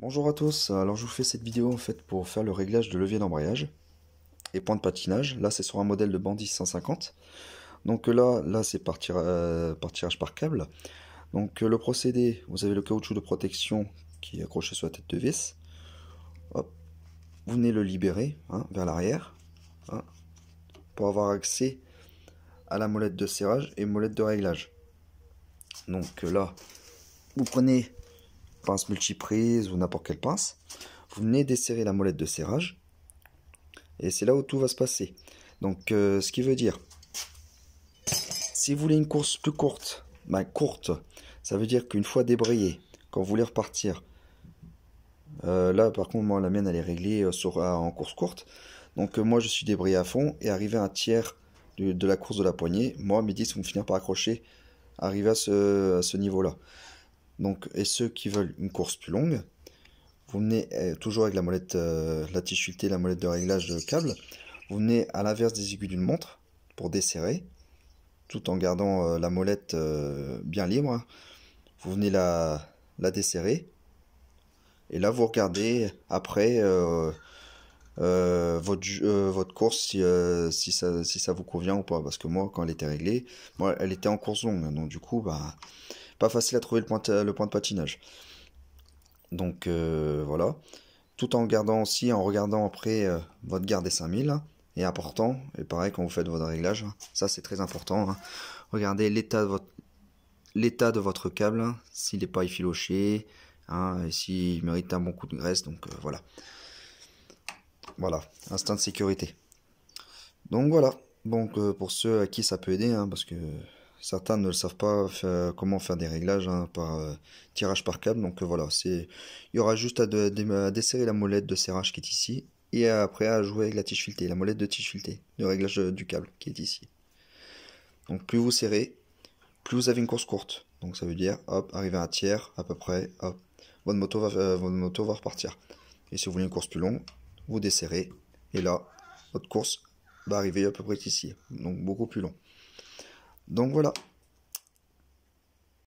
Bonjour à tous, alors je vous fais cette vidéo en fait pour faire le réglage de levier d'embrayage et point de patinage. Là c'est sur un modèle de Bandit 150. Donc là c'est par tirage par câble. Donc le procédé, vous avez le caoutchouc de protection qui est accroché sur la tête de vis. Hop, vous venez le libérer vers l'arrière pour avoir accès à la molette de serrage et molette de réglage. Donc là, vous prenez pince multiprise ou n'importe quelle pince, vous venez desserrer la molette de serrage et c'est là où tout va se passer. Donc ce qui veut dire, si vous voulez une course plus courte, ça veut dire qu'une fois débrayé, quand vous voulez repartir, là par contre moi la mienne elle est réglée en course courte, donc moi je suis débrayé à fond et arrivé à un tiers de la course de la poignée, moi mes 10 vont finir par accrocher, arriver à ce niveau là. Donc, et ceux qui veulent une course plus longue, vous venez toujours avec la molette, la tige filetée, la molette de réglage de câble. Vous venez à l'inverse des aiguilles d'une montre pour desserrer, tout en gardant la molette bien libre. Vous venez la desserrer. Et là, vous regardez après votre course si ça vous convient ou pas. Parce que moi, quand elle était réglée, moi, elle était en course longue. Donc du coup, bah, pas facile à trouver le point de patinage. Donc voilà, tout en gardant aussi, en regardant après votre garde des 5000, est important, et pareil quand vous faites votre réglage, ça c'est très important, regardez l'état de votre câble, s'il n'est pas effiloché, et s'il mérite un bon coup de graisse, donc voilà, instinct de sécurité. Donc voilà, donc pour ceux à qui ça peut aider, parce que certains ne le savent pas comment faire des réglages par tirage par câble. Donc voilà, il y aura juste à desserrer la molette de serrage qui est ici. Et après à jouer avec la tige filetée, la molette de tige filetée, de réglage du câble qui est ici. Donc plus vous serrez, plus vous avez une course courte. Donc ça veut dire, hop, arriver à un tiers à peu près, hop, votre moto va repartir. Et si vous voulez une course plus longue, vous desserrez. Et là, votre course va arriver à peu près ici. Donc beaucoup plus long. Donc voilà.